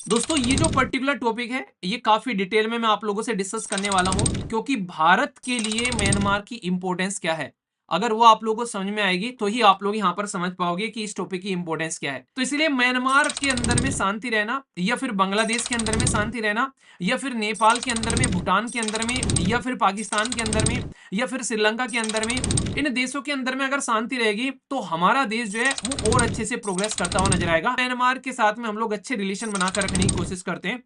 दोस्तों ये जो पर्टिकुलर टॉपिक है ये काफी डिटेल में मैं आप लोगों से डिस्कस करने वाला हूं क्योंकि भारत के लिए म्यांमार की इंपॉर्टेंस क्या है। अगर वो आप लोगों को समझ में आएगी तो ही आप लोग यहां पर समझ पाओगे कि इस टॉपिक की इंपॉर्टेंस क्या है। तो इसलिए म्यांमार के अंदर में शांति रहना या फिर बांग्लादेश के अंदर में शांति रहना या फिर नेपाल के अंदर में, भूटान के अंदर में या फिर पाकिस्तान के अंदर में या फिर श्रीलंका के अंदर में, इन देशों के अंदर में अगर शांति रहेगी तो हमारा देश जो है वो और अच्छे से प्रोग्रेस करता हुआ नजर आएगा। म्यांमार के साथ में हम लोग अच्छे रिलेशन बनाकर रखने की कोशिश करते हैं।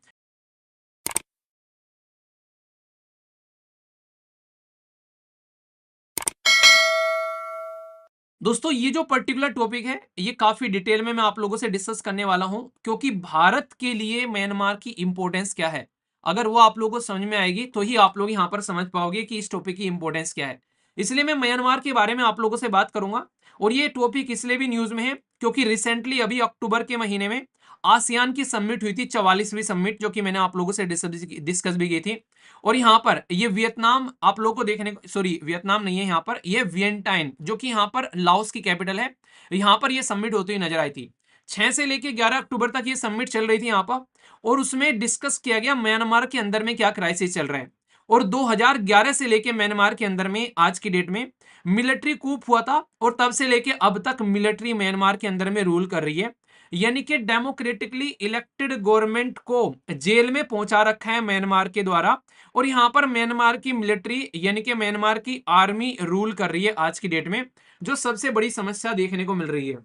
दोस्तों ये जो पर्टिकुलर टॉपिक है ये काफी डिटेल में मैं आप लोगों से डिस्कस करने वाला हूं क्योंकि भारत के लिए म्यांमार की इंपॉर्टेंस क्या है। अगर वो आप लोगों को समझ में आएगी तो ही आप लोग यहां पर समझ पाओगे कि इस टॉपिक की इंपॉर्टेंस क्या है। इसलिए मैं म्यांमार के बारे में आप लोगों से बात करूंगा। और ये टॉपिक इसलिए भी न्यूज में है क्योंकि रिसेंटली अभी अक्टूबर के महीने में आसियान की समिट हुई थी, 44वीं समिट, जो कि मैंने आप लोगों से डिस्कस भी की थी। और यहाँ पर ये वियतनाम आप लोगों को देखने को, सॉरी वियतनाम नहीं है, यहाँ पर ये वियंटाइन जो कि यहाँ पर लाओस की कैपिटल है, यहाँ पर ये समिट होती हुई नजर आई थी। 6 से लेके 11 अक्टूबर तक ये समिट चल रही थी यहाँ पर। और उसमें डिस्कस किया गया म्यांमार के अंदर में क्या क्राइसिस चल रहा है। और 2011 से लेके म्यांमार के अंदर में आज की डेट में मिलिट्री कूप हुआ था और तब से लेके अब तक मिलिट्री म्यांमार के अंदर में रूल कर रही है। यानी कि डेमोक्रेटिकली इलेक्टेड गवर्नमेंट को जेल में पहुंचा रखा है म्यांमार के द्वारा। और यहां पर म्यांमार की मिलिट्री यानी कि म्यांमार की आर्मी रूल कर रही है आज की डेट में, जो सबसे बड़ी समस्या देखने को मिल रही है।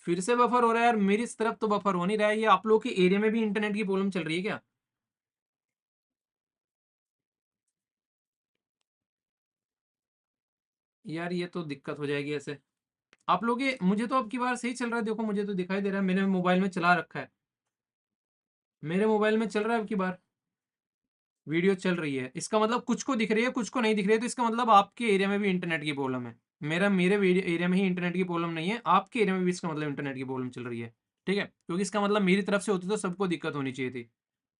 फिर से बफर हो रहा है यार, मेरी इस तरफ तो बफर हो नहीं रहा है। ये आप लोग के एरिया में भी इंटरनेट की प्रॉब्लम चल रही है क्या? यार ये तो दिक्कत हो जाएगी ऐसे। आप लोग ये, मुझे तो अब की बार सही चल रहा है, देखो मुझे तो दिखाई दे रहा है, मैंने मोबाइल में चला रखा है। मेरे मोबाइल में चल रहा है अब की बार, वीडियो चल रही है। इसका मतलब कुछ को दिख रही है कुछ को नहीं दिख रही है, तो इसका मतलब आपके एरिया में भी इंटरनेट की प्रॉब्लम है। मेरे एरिया में ही इंटरनेट की प्रॉब्लम नहीं है, आपके एरिया में भी इसका मतलब इंटरनेट की प्रॉब्लम चल रही है। ठीक है, क्योंकि इसका मतलब मेरी तरफ से होती तो सबको दिक्कत होनी चाहिए थी।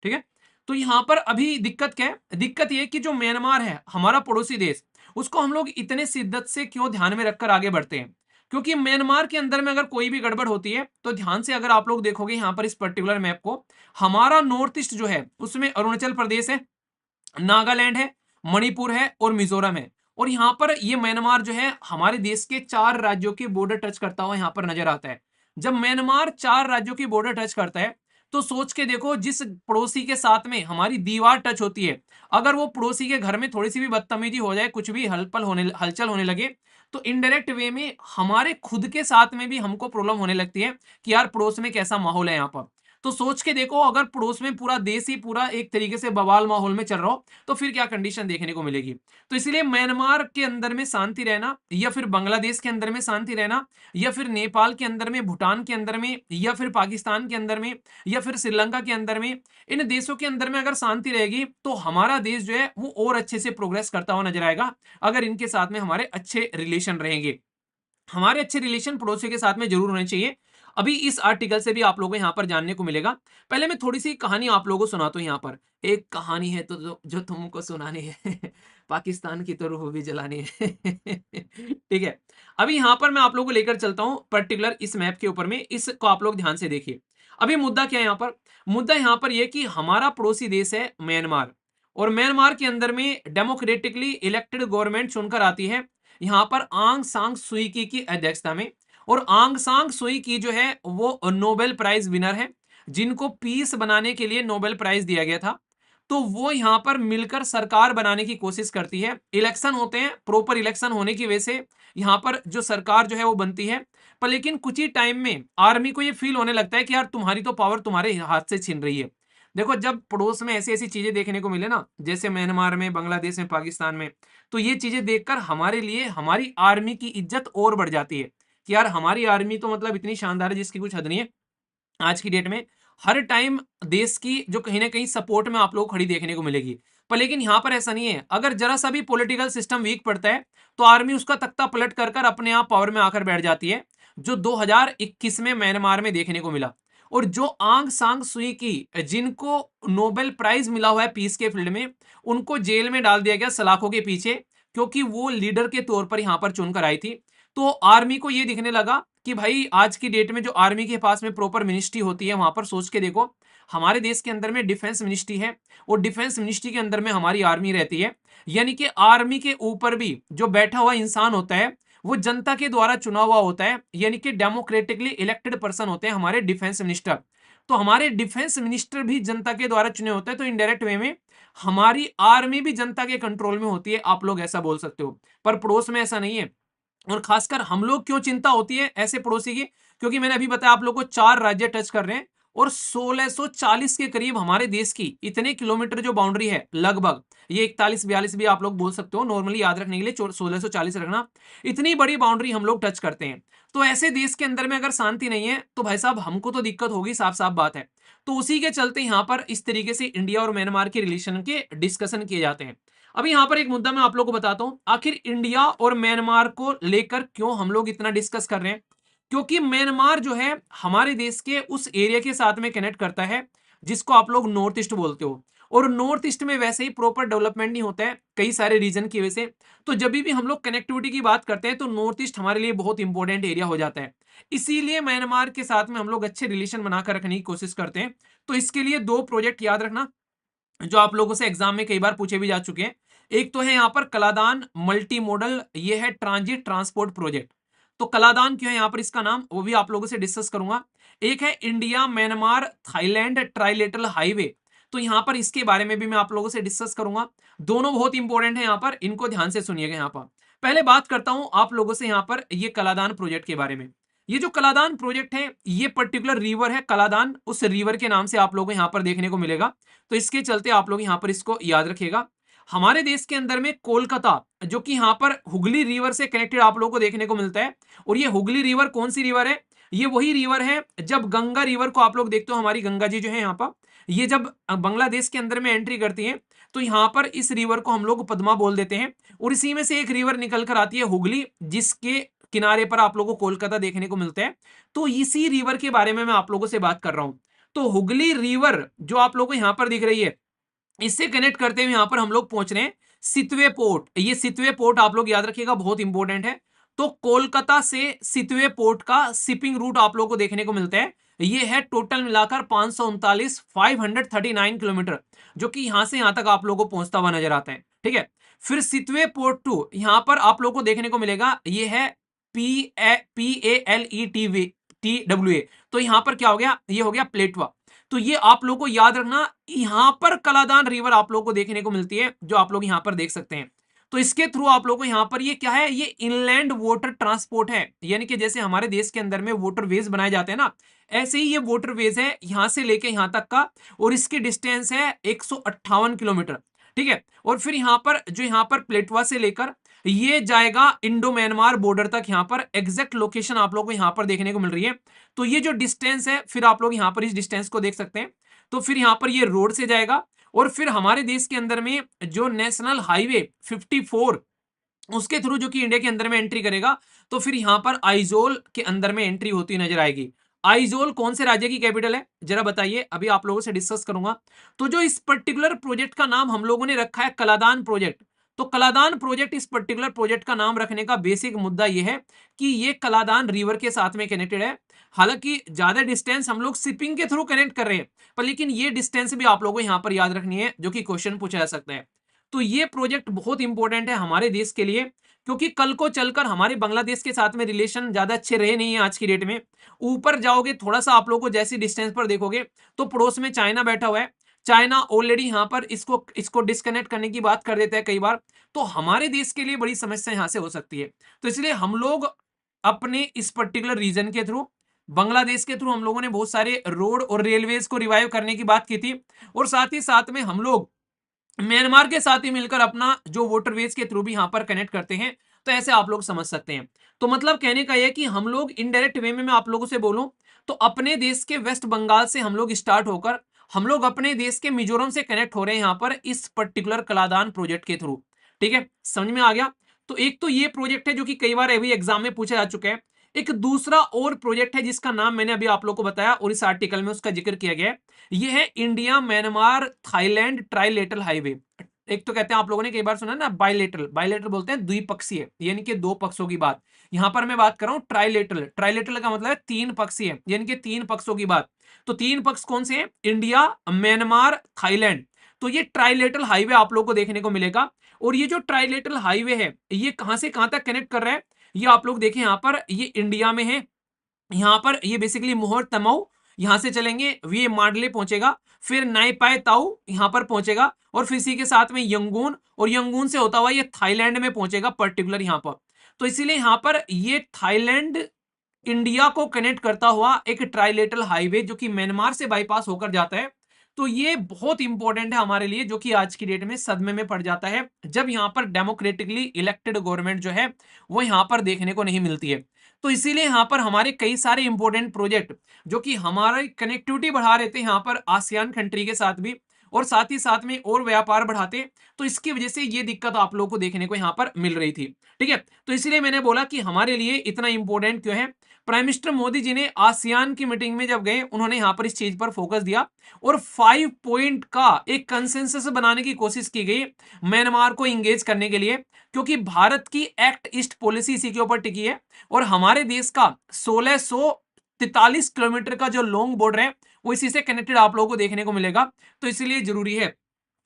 ठीक है। तो यहां पर अभी दिक्कत क्या है? दिक्कत यह कि जो म्यांमार है हमारा पड़ोसी देश, उसको हम लोग इतने शिद्दत से क्यों ध्यान में रखकर आगे बढ़ते हैं? क्योंकि म्यांमार के अंदर में अगर कोई भी गड़बड़ होती है तो ध्यान से अगर आप लोग देखोगे यहां पर इस पर्टिकुलर मैप को, हमारा नॉर्थ ईस्ट जो है उसमें अरुणाचल प्रदेश है, नागालैंड है, मणिपुर है और मिजोरम है। और यहां पर ये म्यांमार जो है हमारे देश के 4 राज्यों के बॉर्डर टच करता हुआ यहां पर नजर आता है। जब म्यांमार 4 राज्यों की बॉर्डर टच करता है तो सोच के देखो, जिस पड़ोसी के साथ में हमारी दीवार टच होती है, अगर वो पड़ोसी के घर में थोड़ी सी भी बदतमीजी हो जाए, कुछ भी हलचल होने लगे, तो इनडायरेक्ट वे में हमारे खुद के साथ में भी हमको प्रॉब्लम होने लगती है कि यार पड़ोस में कैसा माहौल है यहाँ पर। तो सोच के देखो, अगर पड़ोस में पूरा देश ही पूरा एक तरीके से बवाल माहौल में चल रहा हो तो फिर क्या कंडीशन देखने को मिलेगी। तो इसलिए म्यांमार के अंदर में शांति रहना या फिर बांग्लादेश के अंदर में शांति रहना या फिर नेपाल के अंदर में, भूटान के अंदर में या फिर पाकिस्तान के अंदर में या फिर श्रीलंका के अंदर में, इन देशों के अंदर में अगर शांति रहेगी तो हमारा देश जो है वो और अच्छे से प्रोग्रेस करता हुआ नजर आएगा। अगर इनके साथ में हमारे अच्छे रिलेशन रहेंगे, हमारे अच्छे रिलेशन पड़ोसियों के साथ में जरूर होने चाहिए। अभी इस आर्टिकल से भी आप लोगों को यहाँ पर जानने को मिलेगा। पहले मैं थोड़ी सी कहानी आप लोगों को सुनाता हूँ। यहाँ पर एक कहानी है तो जो तुमको सुनानी है पाकिस्तान की तो रूह भी जलानी है ठीक है। अभी यहाँ पर मैं आप लोगों को लेकर चलता हूँ पर्टिकुलर इस मैप के ऊपर में, इसको आप लोग ध्यान से देखिए। अभी मुद्दा क्या है यहाँ पर? मुद्दा यहाँ पर यह कि हमारा पड़ोसी देश है म्यांमार, और म्यांमार के अंदर में डेमोक्रेटिकली इलेक्टेड गवर्नमेंट चुनकर आती है यहाँ पर आंग सांग सुई की अध्यक्षता में। और आंग सांग सुई की जो है वो नोबेल प्राइज विनर है, जिनको पीस बनाने के लिए नोबेल प्राइज दिया गया था। तो वो यहाँ पर मिलकर सरकार बनाने की कोशिश करती है। इलेक्शन होते हैं, प्रॉपर इलेक्शन होने की वजह से यहाँ पर जो सरकार जो है वो बनती है। पर लेकिन कुछ ही टाइम में आर्मी को ये फील होने लगता है कि यार तुम्हारी तो पावर तुम्हारे हाथ से छीन रही है। देखो, जब पड़ोस में ऐसी ऐसी चीजें देखने को मिले ना, जैसे म्यांमार में, बांग्लादेश में, पाकिस्तान में, तो ये चीजें देखकर हमारे लिए हमारी आर्मी की इज्जत और बढ़ जाती है कि यार हमारी आर्मी तो मतलब इतनी शानदार है जिसकी कुछ हद नहीं है। आज की डेट में हर टाइम देश की जो कहीं ना कहीं सपोर्ट में आप लोग खड़ी देखने को मिलेगी। पर लेकिन यहां पर ऐसा नहीं है, अगर जरा सा भी पॉलिटिकल सिस्टम वीक पड़ता है तो आर्मी उसका तख्ता पलट कर कर अपने आप पावर में आकर बैठ जाती है, जो 2021 में म्यांमार में देखने को मिला। और जो आंग सांग सुई की, जिनको नोबेल प्राइज मिला हुआ है पीस के फील्ड में, उनको जेल में डाल दिया गया सलाखों के पीछे, क्योंकि वो लीडर के तौर पर यहां पर चुनकर आई थी। तो आर्मी को यह दिखने लगा कि भाई आज की डेट में जो आर्मी के पास में प्रॉपर मिनिस्ट्री होती है, वहां पर सोच के देखो, हमारे देश के अंदर में डिफेंस मिनिस्ट्री है और डिफेंस मिनिस्ट्री के अंदर में हमारी आर्मी रहती है। यानी कि आर्मी के ऊपर भी जो बैठा हुआ इंसान होता है वो जनता के द्वारा चुना हुआ होता है, यानी कि डेमोक्रेटिकली इलेक्टेड पर्सन होते हैं हमारे डिफेंस मिनिस्टर। तो हमारे डिफेंस मिनिस्टर भी जनता के द्वारा चुने होते हैं, तो इनडायरेक्ट वे में हमारी आर्मी भी जनता के कंट्रोल में होती है, आप लोग ऐसा बोल सकते हो। पर पड़ोस में ऐसा नहीं है। और खासकर हम लोग क्यों चिंता होती है ऐसे पड़ोसी की, क्योंकि मैंने अभी बताया आप लोग को 4 राज्य टच कर रहे हैं और 1640 के करीब हमारे देश की इतने किलोमीटर जो बाउंड्री है लगभग, ये 41-42 भी आप लोग बोल सकते हो, नॉर्मली याद रखने के लिए 1640 रखना। इतनी बड़ी बाउंड्री हम लोग टच करते हैं। तो ऐसे देश के अंदर में अगर शांति नहीं है तो भाई साहब हमको तो दिक्कत होगी, साफ साफ बात है। तो उसी के चलते यहां पर इस तरीके से इंडिया और म्यांमार के रिलेशन के डिस्कशन किए जाते हैं। अभी यहां पर एक मुद्दा मैं आप लोगों को बताता हूं, आखिर इंडिया और म्यांमार को लेकर क्यों हम लोग इतना डिस्कस कर रहे हैं। क्योंकि म्यांमार जो है हमारे देश के उस एरिया के साथ में कनेक्ट करता है जिसको आप लोग नॉर्थ ईस्ट बोलते हो, और नॉर्थ ईस्ट में वैसे ही प्रॉपर डेवलपमेंट नहीं होता है कई सारे रीजन की वजह से। तो जब भी हम लोग कनेक्टिविटी की बात करते हैं तो नॉर्थ ईस्ट हमारे लिए बहुत इंपॉर्टेंट एरिया हो जाता है। इसीलिए म्यांमार के साथ में हम लोग अच्छे रिलेशन बनाकर रखने की कोशिश करते हैं। तो इसके लिए 2 प्रोजेक्ट याद रखना जो आप लोगों से एग्जाम में कई बार पूछे भी जा चुके हैं। एक तो है यहाँ पर कलादान मल्टी मॉडल, ये है ट्रांजिट ट्रांसपोर्ट प्रोजेक्ट। तो कलादान क्यों है यहाँ पर इसका नाम, वो भी आप लोगों से डिस्कस करूंगा। एक है India Myanmar Thailand trilateral highway, तो यहाँ पर इसके बारे में भी मैं आप लोगों से डिस्कस करूंगा। दोनों बहुत इंपॉर्टेंट है यहाँ पर, इनको ध्यान से सुनिएगा। यहाँ पर पहले बात करता हूं आप लोगों से यहाँ पर ये कलादान प्रोजेक्ट के बारे में। ये जो कलादान प्रोजेक्ट है ये पर्टिकुलर रिवर है कलादान, उस रिवर के नाम से आप लोगों को यहाँ पर देखने को मिलेगा। तो इसके चलते आप लोग यहाँ पर इसको याद रखिएगा। हमारे देश के अंदर में कोलकाता जो कि यहाँ पर हुगली रिवर से कनेक्टेड आप लोगों को देखने को मिलता है। और ये हुगली रिवर कौन सी रिवर है, ये वही रिवर है जब गंगा रिवर को आप लोग देखते हो, हमारी गंगा जी जो है यहाँ पर, ये जब बांग्लादेश के अंदर में एंट्री करती है तो यहाँ पर इस रिवर को हम लोग पद्मा बोल देते हैं। और इसी में से एक रिवर निकल कर आती है हुगली, जिसके किनारे पर आप लोगों को कोलकाता देखने को मिलता है। तो इसी रिवर के बारे में मैं आप लोगों से बात कर रहा हूं। तो हुगली रिवर जो आप लोगों को यहां पर दिख रही है, इससे कनेक्ट करते हुए यहां पर हम लोग पहुंच रहे हैं सितवे पोर्ट। ये सितवे पोर्ट आप लोग याद रखिएगा, बहुत इंपॉर्टेंट है। तो कोलकाता से सितवे पोर्ट का शिपिंग रूट आप लोगों को देखने को मिलता है। ये है टोटल मिलाकर 539 किलोमीटर, जो कि यहां से यहां तक आप लोगों को पहुंचता हुआ नजर आता है। ठीक है, फिर सितवे पोर्ट टू यहां पर आप लोगों को देखने को मिलेगा, ये है PALETWA। तो यहां पर क्या हो गया, ये हो गया प्लेटवा। तो ये आप लोगों को याद रखना, यहां पर कलादान रिवर आप लोगों को देखने को मिलती है, जो आप लोग यहां पर देख सकते हैं। तो इसके थ्रू आप लोगों को यहां पर ये क्या है, ये इनलैंड वाटर ट्रांसपोर्ट है। यानी कि जैसे हमारे देश के अंदर में वाटरवेज बनाए जाते हैं ना, ऐसे ही ये वाटरवेज है यहां से लेके यहां तक का, और इसकी डिस्टेंस है 158 किलोमीटर। ठीक है, और फिर यहां पर जो यहां पर प्लेटवा से लेकर ये जाएगा इंडो म्यांमार बॉर्डर तक, यहां पर एग्जैक्ट लोकेशन आप लोगों को यहां पर देखने को मिल रही है। तो ये जो डिस्टेंस है, फिर आप लोग यहां पर इस डिस्टेंस को देख सकते हैं। तो फिर यहां पर ये रोड से जाएगा, और फिर हमारे देश के अंदर में जो नेशनल हाईवे 54 उसके थ्रू जो कि इंडिया के अंदर में एंट्री करेगा, तो फिर यहां पर आइजोल के अंदर में एंट्री होती नजर आएगी। आइजोल कौन से राज्य की कैपिटल है जरा बताइए, अभी आप लोगों से डिस्कस करूंगा। तो जो इस पर्टिकुलर प्रोजेक्ट का नाम हम लोगों ने रखा है कलादान प्रोजेक्ट, तो कलादान प्रोजेक्ट, इस पर्टिकुलर प्रोजेक्ट का नाम रखने का बेसिक मुद्दा यह है कि ये कलादान रिवर के साथ में कनेक्टेड है। हालांकि ज्यादा डिस्टेंस हम लोग शिपिंग के थ्रू कनेक्ट कर रहे हैं, पर लेकिन ये डिस्टेंस भी आप लोगों को यहां पर याद रखनी है, जो कि क्वेश्चन पूछा जा सकता है। तो ये प्रोजेक्ट बहुत इंपॉर्टेंट है हमारे देश के लिए, क्योंकि कल को चलकर हमारे बांग्लादेश के साथ में रिलेशन ज्यादा अच्छे रहे नहीं है आज की डेट में। ऊपर जाओगे थोड़ा सा आप लोगों को जैसी डिस्टेंस पर देखोगे तो पड़ोस में चाइना बैठा हुआ है। चाइना ऑलरेडी यहां पर इसको इसको डिस्कनेक्ट करने की बात कर देता है कई बार। तो हमारे देश के लिए बड़ी समस्या यहां से हो सकती है। तो इसलिए हम लोग अपने इस पर्टिकुलर रीजन के थ्रू, बांग्लादेश के थ्रू हम लोगों ने बहुत सारे रोड और रेलवेज को रिवाइव करने की बात की थी, और साथ ही साथ में हम लोग म्यांमार के साथ ही मिलकर अपना जो वाटरवेज के थ्रू भी यहां पर कनेक्ट करते हैं। तो ऐसे आप लोग समझ सकते हैं। तो मतलब कहने का यह कि हम लोग इनडायरेक्ट वे में मैं आप लोगों से बोलूं तो अपने देश के वेस्ट बंगाल से हम लोग स्टार्ट होकर हम लोग अपने देश के मिजोरम से कनेक्ट हो रहे हैं यहां पर इस पर्टिकुलर कलादान प्रोजेक्ट के थ्रू। ठीक है, समझ में आ गया। तो एक तो ये प्रोजेक्ट है जो कि कई बार अभी एग्जाम में पूछा जा चुका है। एक दूसरा और प्रोजेक्ट है जिसका नाम मैंने अभी आप लोगों को बताया और इस आर्टिकल में उसका जिक्र किया गया है, यह है India Myanmar Thailand trilateral highway. एक तो कहते हैं, आप लोगों ने कई बार सुना ना बायलेटरल, बायलेटरल बोलते हैं द्विपक्षीय, यानी कि दो पक्षों की बात। यहां पर मैं बात कर रहा हूं ट्राइलेटरल, ट्राइलेटरल का मतलब है तीन पक्षीय, यानी कि तीन पक्षों की बात। तो तीन पक्ष कौन से हैं? India, Myanmar, Thailand. तो ये ट्राइलेटरल हाईवे आप लोग को देखने को मिलेगा। और ये जो ट्राइलेटरल हाईवे है, ये कहां से कहां तक कनेक्ट कर रहा है? ये आप लोग देखें, यहां पर ये इंडिया में है, यहाँ पर ये बेसिकली मोहर तमाऊ, यहां से चलेंगे ये मांडले पहुंचेगा, फिर नाइपाई ताऊ यहां पर पहुंचेगा, और फिर इसी के साथ में यंगून, और यंगून से होता हुआ ये थाईलैंड में पहुंचेगा पर्टिकुलर यहां पर। तो इसीलिए यहां पर ये थाईलैंड इंडिया को कनेक्ट करता हुआ एक ट्राइलेटरल हाईवे जो कि म्यांमार से बाईपास होकर जाता है। तो ये बहुत इंपॉर्टेंट है हमारे लिए, जो कि आज की डेट में सदमे में पड़ जाता है जब यहाँ पर डेमोक्रेटिकली इलेक्टेड गवर्नमेंट जो है वो यहाँ पर देखने को नहीं मिलती है। तो इसीलिए यहाँ पर हमारे कई सारे इंपॉर्टेंट प्रोजेक्ट जो कि हमारी कनेक्टिविटी बढ़ा रहे थे यहाँ पर आसियान कंट्री के साथ भी, और साथ ही साथ में और व्यापार बढ़ाते, तो इसकी वजह से ये दिक्कत आप लोगों को देखने को यहाँ पर मिल रही थी। ठीक है, तो इसलिए मैंने बोला कि हमारे लिए इतना इंपॉर्टेंट क्यों है। प्राइम मिनिस्टर मोदी जी ने आसियान की मीटिंग में जब गए, उन्होंने यहाँ पर इस चीज पर फोकस दिया, और 5 पॉइंट का एक कंसेंसस बनाने की कोशिश की गई म्यांमार को इंगेज करने के लिए, क्योंकि भारत की एक्ट ईस्ट पॉलिसी इसी के ऊपर टिकी है, और हमारे देश का 1643 किलोमीटर का जो लॉन्ग बॉर्डर है वो इसी से कनेक्टेड आप लोगों को देखने को मिलेगा। तो इसलिए जरूरी है,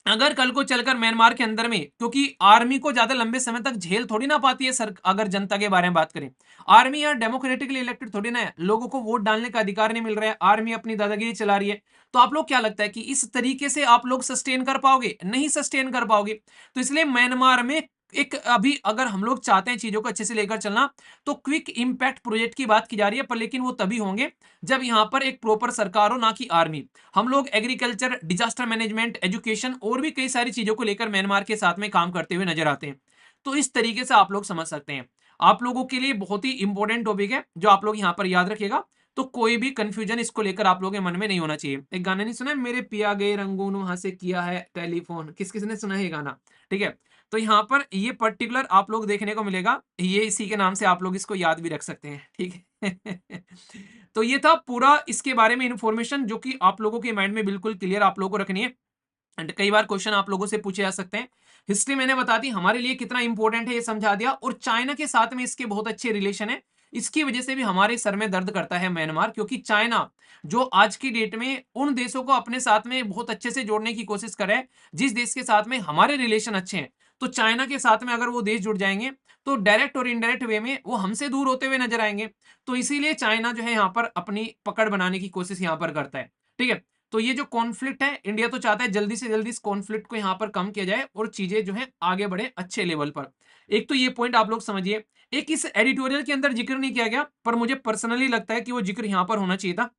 अगर कल को चलकर म्यांमार के अंदर में, क्योंकि आर्मी को ज्यादा लंबे समय तक झेल थोड़ी ना पाती है सर, अगर जनता के बारे में बात करें, आर्मी यार डेमोक्रेटिकली इलेक्टेड थोड़ी ना है, लोगों को वोट डालने का अधिकार नहीं मिल रहा है, आर्मी अपनी दादागिरी चला रही है। तो आप लोग क्या लगता है कि इस तरीके से आप लोग सस्टेन कर पाओगे? नहीं सस्टेन कर पाओगे। तो इसलिए म्यांमार में एक, अभी अगर हम लोग चाहते हैं चीजों को अच्छे से लेकर चलना, तो क्विक इंपैक्ट प्रोजेक्ट की बात की जा रही है, पर लेकिन वो तभी होंगे जब यहाँ पर एक प्रॉपर सरकार हो, ना कि आर्मी। हम लोग एग्रीकल्चर, डिजास्टर मैनेजमेंट, एजुकेशन और भी कई सारी चीजों को लेकर म्यांमार के साथ में काम करते हुए नजर आते हैं। तो इस तरीके से आप लोग समझ सकते हैं। आप लोगों के लिए बहुत ही इंपॉर्टेंट टॉपिक है जो आप लोग यहाँ पर याद रखिएगा। तो कोई भी कंफ्यूजन इसको लेकर आप लोगों के मन में नहीं होना चाहिए। एक गाना नहीं सुना है, मेरे पिया गए रंगून वहां से किया है टेलीफोन, किस किसने सुना है ये गाना? ठीक है, तो यहाँ पर ये पर्टिकुलर आप लोग देखने को मिलेगा, ये इसी के नाम से आप लोग इसको याद भी रख सकते हैं। ठीक है। तो ये था पूरा इसके बारे में इंफॉर्मेशन, जो कि आप लोगों के माइंड में बिल्कुल क्लियर आप लोगों को रखनी है। एंड कई बार क्वेश्चन आप लोगों से पूछे जा सकते हैं। हिस्ट्री मैंने बता दी हमारे लिए कितना इंपॉर्टेंट है, ये समझा दिया, और चाइना के साथ में इसके बहुत अच्छे रिलेशन है। इसकी वजह से भी हमारे सर में दर्द करता है म्यांमार, क्योंकि चाइना जो आज की डेट में उन देशों को अपने साथ में बहुत अच्छे से जोड़ने की कोशिश कर रहा है जिस देश के साथ में हमारे रिलेशन अच्छे हैं। तो चाइना के साथ में अगर वो देश जुड़ जाएंगे तो डायरेक्ट और इनडायरेक्ट वे में वो हमसे दूर होते हुए नजर आएंगे। तो इसीलिए चाइना जो है यहाँ पर अपनी पकड़ बनाने की कोशिश यहाँ पर करता है। ठीक है, तो ये जो कॉन्फ्लिक्ट है, इंडिया तो चाहता है जल्दी से जल्दी इस कॉन्फ्लिक्ट को यहाँ पर कम किया जाए और चीजें जो है आगे बढ़े अच्छे लेवल पर। एक तो ये पॉइंट आप लोग समझिए। एक इस एडिटोरियल के अंदर जिक्र नहीं किया गया, पर मुझे पर्सनली लगता है कि वो जिक्र यहाँ पर होना चाहिए था।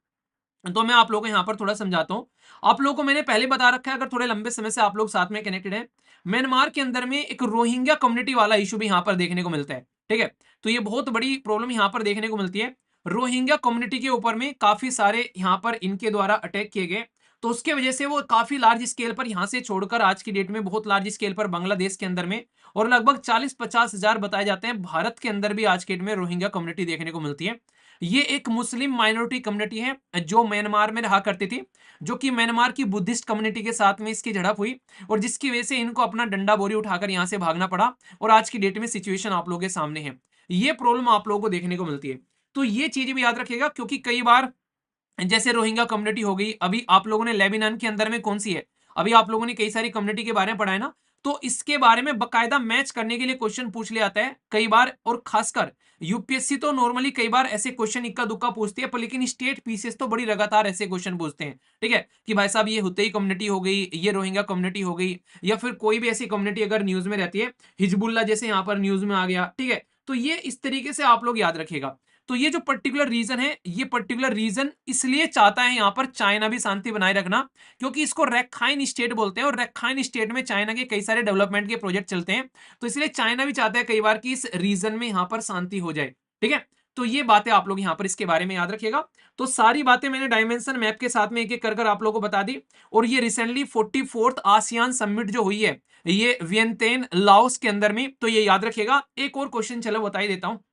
तो मैं आप लोगों को यहाँ पर थोड़ा समझाता हूँ। आप लोगों को मैंने पहले बता रखा है, अगर थोड़े लंबे समय से आप लोग साथ में कनेक्टेड हैं, म्यांमार के अंदर में एक रोहिंग्या कम्युनिटी वाला इशू भी यहाँ पर देखने को मिलता है। ठीक है, तो ये बहुत बड़ी प्रॉब्लम यहाँ पर देखने को मिलती है। रोहिंग्या कम्युनिटी के ऊपर में काफी सारे यहाँ पर इनके द्वारा अटैक किए गए, तो उसके वजह से वो काफी लार्ज स्केल पर यहाँ से छोड़कर आज की डेट में बहुत लार्ज स्केल पर बांग्लादेश के अंदर में, और लगभग 40-50 हजार बताए जाते हैं भारत के अंदर भी आज के डेट में रोहिंग्या कम्युनिटी देखने को मिलती है। ये एक मुस्लिम माइनॉरिटी कम्युनिटी है जो म्यांमार में रहा करती थी, जो कि म्यांमार की बुद्धिस्ट कम्युनिटी के साथ में इसकी झड़प हुई, और जिसकी वजह से इनको अपना डंडा बोरी उठाकर यहाँ से भागना पड़ा, और आज की डेट में सिचुएशन आप लोगों के सामने है। ये प्रॉब्लम आप लोगों को देखने को मिलती है। तो ये चीज भी याद रखिएगा, क्योंकि कई बार जैसे रोहिंग्या कम्युनिटी हो गई, अभी आप लोगों ने लेबनान के अंदर में कौन सी है, अभी आप लोगों ने कई सारी कम्युनिटी के बारे में पढ़ा है ना, तो इसके बारे में बकायदा मैच करने के लिए क्वेश्चन पूछ लिया जाता है कई बार, और खासकर यूपीएससी तो नॉर्मली कई बार ऐसे क्वेश्चन इक्का दुक्का पूछती है, पर लेकिन स्टेट पीसीएस तो बड़ी लगातार ऐसे क्वेश्चन पूछते हैं। ठीक है, कि भाई साहब ये हुतई कम्युनिटी हो गई, ये रोहिंग्या कम्युनिटी हो गई, या फिर कोई भी ऐसी कम्युनिटी अगर न्यूज में रहती है, हिजबुल्ला जैसे यहाँ पर न्यूज में आ गया। ठीक है, तो ये इस तरीके से आप लोग याद रखिएगा। तो ये जो पर्टिकुलर रीजन है, ये पर्टिकुलर रीजन इसलिए चाहता है यहाँ पर चाइना भी शांति बनाए रखना, क्योंकि इसको रैखाइन स्टेट बोलते हैं, और रैखाइन स्टेट में चाइना के कई सारे डेवलपमेंट के प्रोजेक्ट चलते हैं। तो इसलिए चाइना भी चाहता है कई बार कि इस रीजन में यहाँ पर शांति हो जाए। ठीक है, तो ये बातें आप लोग यहाँ पर इसके बारे में याद रखिएगा। तो सारी बातें मैंने डायमेंशन मैप के साथ में एक एक कर कर आप लोगों को बता दी। और ये रिसेंटली 44th आसियान समिट जो हुई है, ये वियंतियन लाओस के अंदर में, तो ये याद रखिएगा। एक और क्वेश्चन चलो बता ही देता हूँ,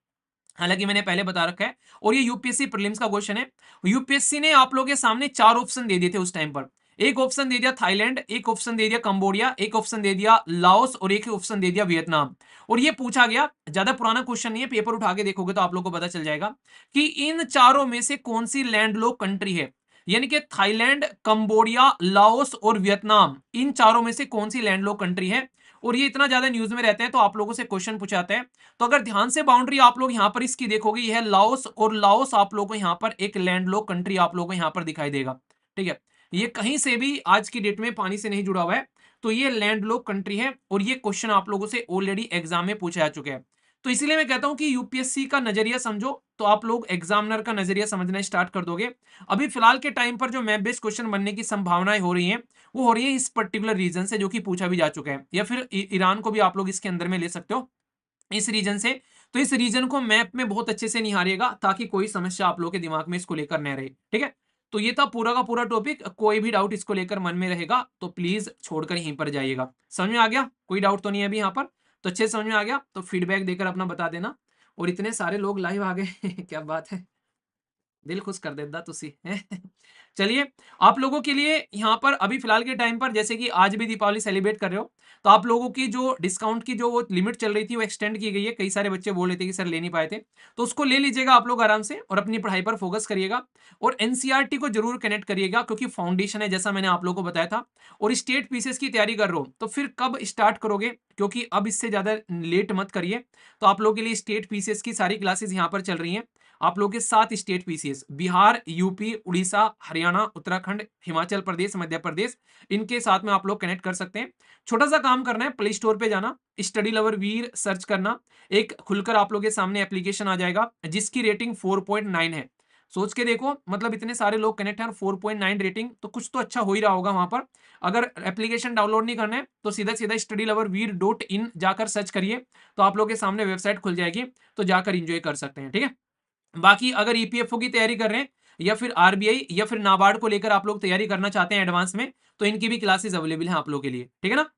हालांकि मैंने पहले बता रखा है, और ये यूपीएससी प्रीलिम्स का क्वेश्चन है। यूपीएससी ने आप लोगों के सामने 4 ऑप्शन दे दिए थे उस टाइम पर। एक ऑप्शन दे दिया थाईलैंड, एक ऑप्शन दे दिया कंबोडिया, एक ऑप्शन दे दिया लाओस और एक ऑप्शन दे दिया वियतनाम। और ये पूछा गया, ज्यादा पुराना क्वेश्चन नहीं है, पेपर उठा के देखोगे तो आप लोग को पता चल जाएगा कि इन चारों में से कौन सी लैंडलॉक कंट्री है। यानी कि थाईलैंड, कंबोडिया, लाओस और वियतनाम, इन चारों में से कौन सी लैंडलॉक कंट्री है। और ये इतना ज्यादा न्यूज में रहते हैं तो आप लोगों से क्वेश्चन पूछाते हैं। तो अगर ध्यान से बाउंड्री आप लोग यहां पर इसकी देखोगे, यह है लाओस, और लाओस आप लोगों को यहां पर एक लैंडलॉक कंट्री आप लोगों को यहां पर दिखाई देगा। ठीक है, ये कहीं से भी आज की डेट में पानी से नहीं जुड़ा हुआ है, तो ये लैंडलॉक कंट्री है। और ये क्वेश्चन आप लोगों से ऑलरेडी एग्जाम में पूछा जा चुका है। तो इसीलिए मैं कहता हूं कि यूपीएससी का नजरिया समझो तो आप लोग एग्जामिनर का नजरिया समझना स्टार्ट कर दोगे। अभी फिलहाल के टाइम पर जो मैप बेस्ड क्वेश्चन बनने की संभावनाएं हो रही हैं, वो हो रही है इस पर्टिकुलर रीजन से, जो कि पूछा भी जा चुका है, या फिर ईरान को भी आप लोग इसके अंदर में ले सकते हो, इस रीजन से। तो इस रीजन को मैप में बहुत अच्छे से निहारिएगा ताकि कोई समस्या आप लोगों के दिमाग में इसको लेकर न रहे। ठीक है, तो ये था पूरा का पूरा टॉपिक। कोई भी डाउट इसको लेकर मन में रहेगा तो प्लीज छोड़कर यहीं पर जाइएगा। समझ में आ गया? कोई डाउट तो नहीं है अभी यहाँ पर? तो अच्छे से समझ में आ गया तो फीडबैक देकर अपना बता देना। और इतने सारे लोग लाइव आ गए क्या बात है, दिल खुश कर देता तुसी चलिए, आप लोगों के लिए यहाँ पर अभी फिलहाल के टाइम पर, जैसे कि आज भी दीपावली सेलिब्रेट कर रहे हो, तो आप लोगों की जो डिस्काउंट की जो वो लिमिट चल रही थी वो एक्सटेंड की गई है। कई सारे बच्चे बोल रहे थे कि सर ले नहीं पाए थे, तो उसको ले लीजिएगा आप लोग आराम से और अपनी पढ़ाई पर फोकस करिएगा। और एनसीईआरटी को जरूर कनेक्ट करिएगा क्योंकि फाउंडेशन है, जैसा मैंने आप लोगों को बताया था। और स्टेट पीसीएस की तैयारी कर रहे हो तो फिर कब स्टार्ट करोगे, क्योंकि अब इससे ज्यादा लेट मत करिए। तो आप लोगों के लिए स्टेट पीसीएस की सारी क्लासेस यहाँ पर चल रही हैं। आप लोगों के 7 state PCS, Bihar, UP, Orissa, Haryana, Uttarakhand, Himachal Pradesh, Madhya Pradesh, इनके साथ में आप लोग कनेक्ट कर सकते हैं। छोटा सा काम करना है, प्ले स्टोर पे जाना, स्टडी लवर वीर सर्च करना, एक खुलकर आप लोगों के सामने एप्लीकेशन आ जाएगा जिसकी रेटिंग 4.9 है। सोच के देखो, मतलब इतने सारे लोग कनेक्ट हैं और 4.9 रेटिंग, तो कुछ तो अच्छा हो ही रहा होगा वहां पर। अगर एप्लीकेशन डाउनलोड नहीं करना है तो सीधा सीधा स्टडी लवर वीर .in जाकर सर्च करिए, तो आप लोग के सामने वेबसाइट खुल जाएगी, तो जाकर इंजॉय कर सकते हैं। ठीक है, बाकी अगर ईपीएफओ की तैयारी कर रहे हैं या फिर आरबीआई या फिर नाबार्ड को लेकर आप लोग तैयारी करना चाहते हैं एडवांस में, तो इनकी भी क्लासेस अवेलेबल हैं आप लोगों के लिए। ठीक है ना?